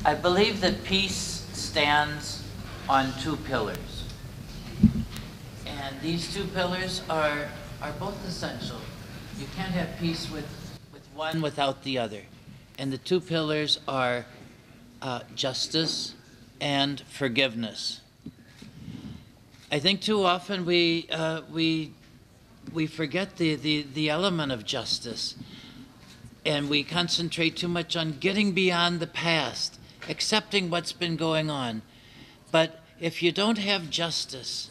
I believe that peace stands on two pillars. And these two pillars are both essential. You can't have peace with one without the other. And the two pillars are justice and forgiveness. I think too often we forget the element of justice, and we concentrate too much on getting beyond the past, accepting what's been going on. But if you don't have justice,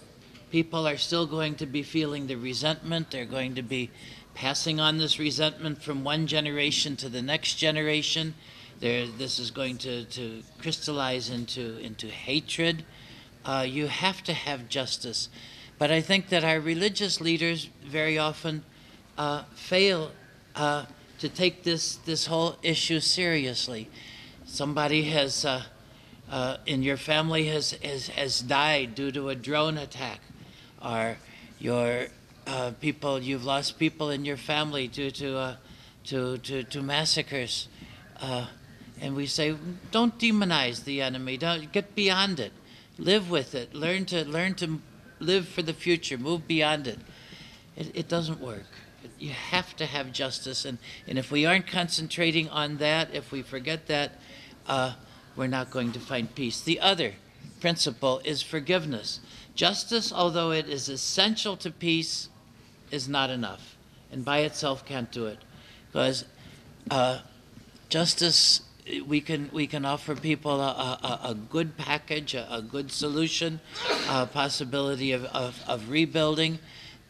people are still going to be feeling the resentment. They're going to be passing on this resentment from one generation to the next generation. This is going to crystallize into hatred. You have to have justice. But I think that our religious leaders very often fail to take this whole issue seriously. Somebody has, in your family has died due to a drone attack, or your you've lost people in your family due to massacres. And we say, don't demonize the enemy. Don't get beyond it. Live with it. Learn to live for the future. Move beyond it. It doesn't work. You have to have justice, and if we aren't concentrating on that, if we forget that, we're not going to find peace. The other principle is forgiveness. Justice, although it is essential to peace, is not enough, and by itself can't do it, because justice, we can offer people a good package, a good solution, a possibility of rebuilding,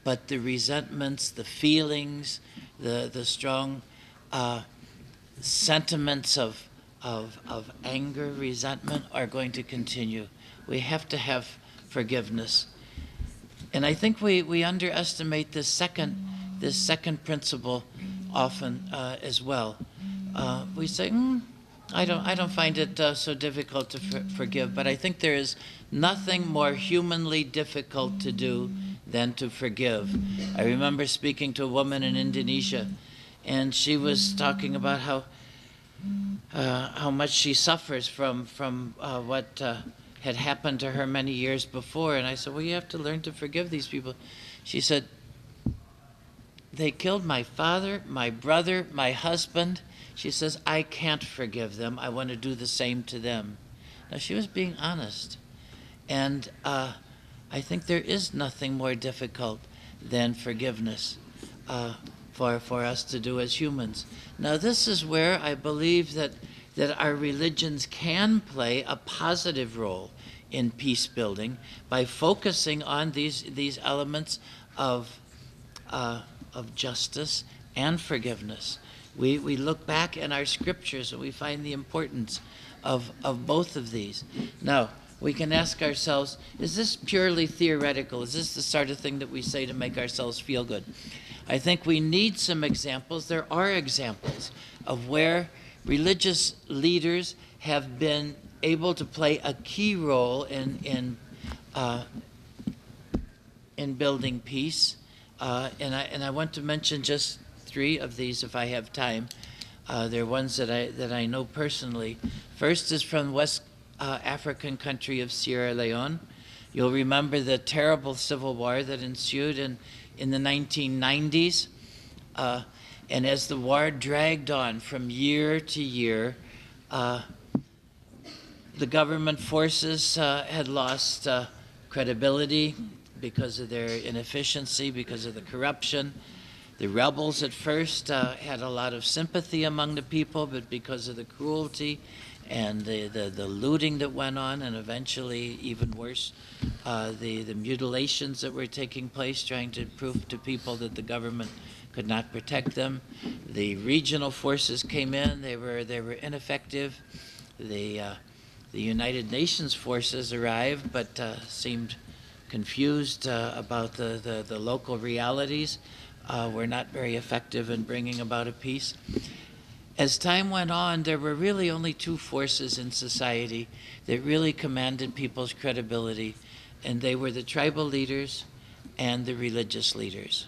but the resentments, the feelings, the strong sentiments of anger, resentment are going to continue. We have to have forgiveness. And I think we underestimate this second principle often as well. We say, I don't find it so difficult to forgive, but I think there is nothing more humanly difficult to do than to forgive. I remember speaking to a woman in Indonesia, and she was talking about how much she suffers from what had happened to her many years before. And I said, well, you have to learn to forgive these people. She said, they killed my father, my brother, my husband. She says, I can't forgive them. I want to do the same to them. Now, she was being honest. And I think there is nothing more difficult than forgiveness for us to do as humans. Now, this is where I believe that our religions can play a positive role in peace building by focusing on these elements of justice and forgiveness. We look back in our scriptures and we find the importance of both of these. Now, we can ask ourselves, is this purely theoretical? Is this the sort of thing that we say to make ourselves feel good? I think we need some examples. There are examples of where religious leaders have been able to play a key role in building peace. And I want to mention just 3 of these if I have time. They're ones that I know personally. First is from West African country of Sierra Leone. You'll remember the terrible civil war that ensued in the 1990s. And as the war dragged on from year to year, the government forces had lost credibility because of their inefficiency, because of the corruption. The rebels at first had a lot of sympathy among the people, but because of the cruelty and the looting that went on, and eventually, even worse, the mutilations that were taking place, trying to prove to people that the government could not protect them. The regional forces came in. They were ineffective. The United Nations forces arrived, but seemed confused about the local realities. Were not very effective in bringing about a peace. As time went on, there were really only 2 forces in society that really commanded people's credibility, and they were the tribal leaders and the religious leaders.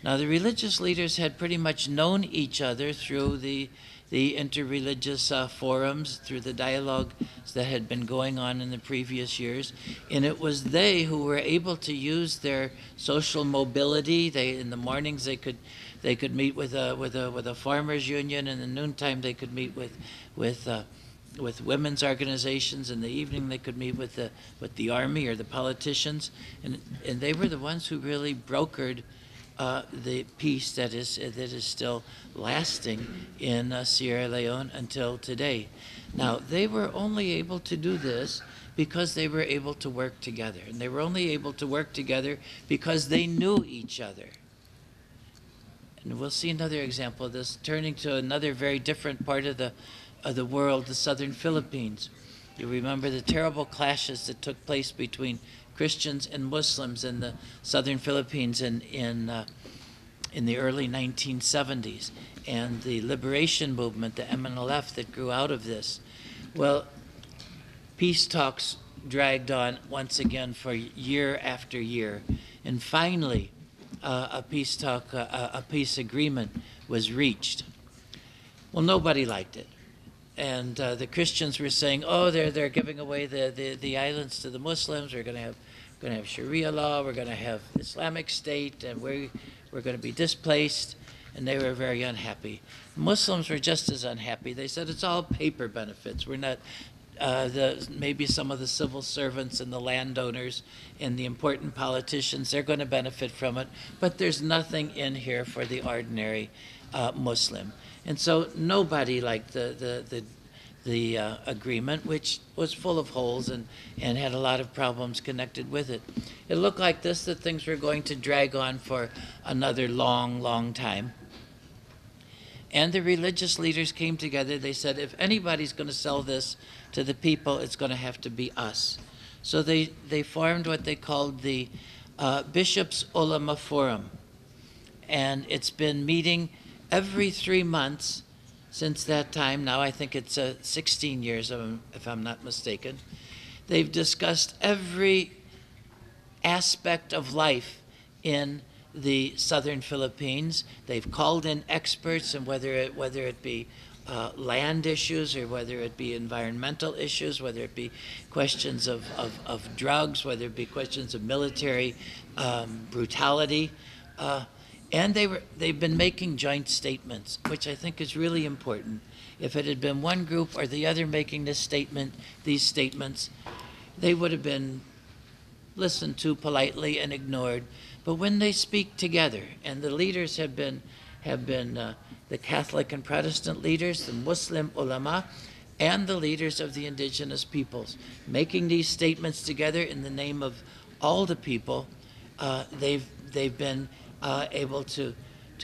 Now, the religious leaders had pretty much known each other through the the interreligious forums, through the dialogue that had been going on in the previous years. And it was they who were able to use their social mobility. In the mornings they could meet with a farmers union, and in the noontime they could meet with women's organizations. In the evening they could meet with the army or the politicians, and they were the ones who really brokered the peace that is still lasting in Sierra Leone until today. Now, they were only able to do this because they were able to work together, and they were only able to work together because they knew each other. And we'll see another example of this, turning to another very different part of the world, the southern Philippines. You remember the terrible clashes that took place between Christians and Muslims in the southern Philippines in the early 1970s, and the liberation movement, the MNLF, that grew out of this. Well, peace talks dragged on once again for year after year, and finally a peace agreement was reached. Well, nobody liked it. And the Christians were saying, "Oh, they're giving away the islands to the Muslims. We're going to have Sharia law. We're going to have Islamic State, and we're going to be displaced." And they were very unhappy. Muslims were just as unhappy. They said it's all paper benefits. We're not maybe some of the civil servants and the landowners and the important politicians, they're going to benefit from it, but there's nothing in here for the ordinary Muslim. And so nobody liked the agreement, which was full of holes and had a lot of problems connected with it. It looked like this, that things were going to drag on for another long, long time. And the religious leaders came together. They said, if anybody's going to sell this to the people, it's going to have to be us. So they formed what they called the Bishops' Ulama Forum. And it's been meeting every 3 months since that time. Now I think it's 16 years, if I'm not mistaken. They've discussed every aspect of life in the southern Philippines. They've called in experts, and whether it be land issues, or whether it be environmental issues, whether it be questions of drugs, whether it be questions of military brutality. And they've been making joint statements, which I think is really important. If it had been one group or the other making these statements, they would have been listened to politely and ignored. But when they speak together, and the leaders have been the Catholic and Protestant leaders, the Muslim ulama, and the leaders of the indigenous peoples, making these statements together in the name of all the people, they've been able to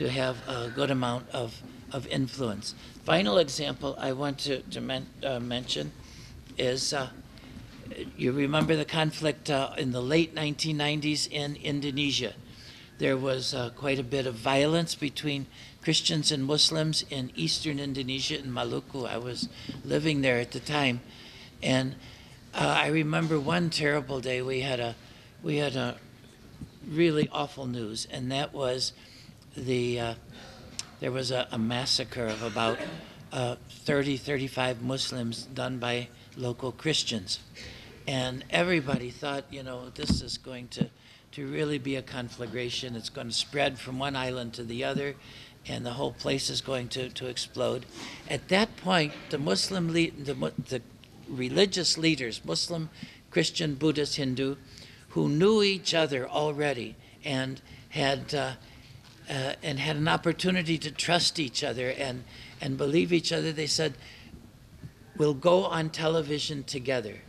have a good amount of influence. Final example I want to mention is, you remember the conflict in the late 1990s in Indonesia. There was quite a bit of violence between Christians and Muslims in eastern Indonesia, in Maluku. I was living there at the time. And I remember one terrible day we had a really awful news, and that was there was a massacre of about 35 Muslims done by local Christians. And everybody thought, this is going to really be a conflagration. It's going to spread from one island to the other, and the whole place is going to explode. At that point, the religious leaders, Muslim, Christian, Buddhist, Hindu, who knew each other already and had an opportunity to trust each other and believe each other, they said, we'll go on television together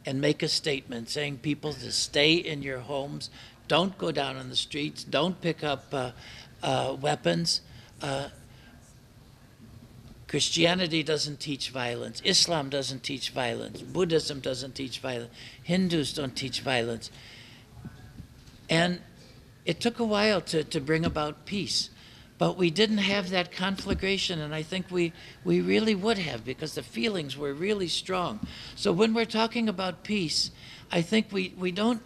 and make a statement saying people to stay in your homes, don't go down on the streets, don't pick up weapons. Christianity doesn't teach violence. Islam doesn't teach violence. Buddhism doesn't teach violence. Hindus don't teach violence. And it took a while to bring about peace. But we didn't have that conflagration, and I think we really would have, because the feelings were really strong. So when we're talking about peace, I think we don't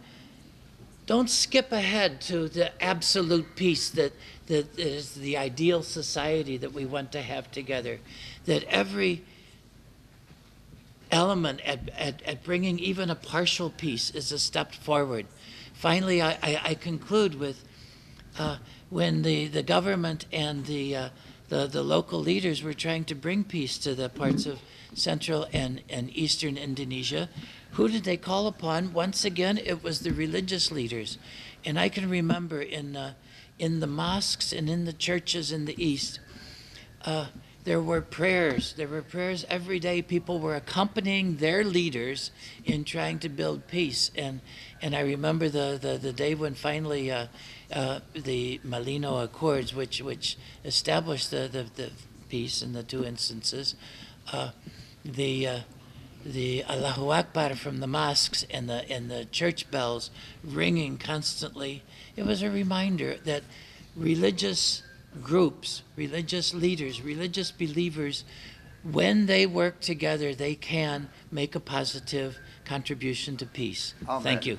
don't skip ahead to the absolute peace that is the ideal society that we want to have together. That every element at bringing even a partial peace is a step forward. Finally, I conclude with when the government and the local leaders were trying to bring peace to the parts of central and eastern Indonesia, who did they call upon? Once again, it was the religious leaders. And I can remember in the mosques and in the churches in the east, there were prayers. There were prayers every day. People were accompanying their leaders in trying to build peace. And I remember the day when finally the Malino Accords, which established the peace in the two instances, the Allahu Akbar from the mosques and the church bells ringing constantly. It was a reminder that religious groups, religious leaders, religious believers, when they work together, they can make a positive contribution to peace. Amen. Thank you.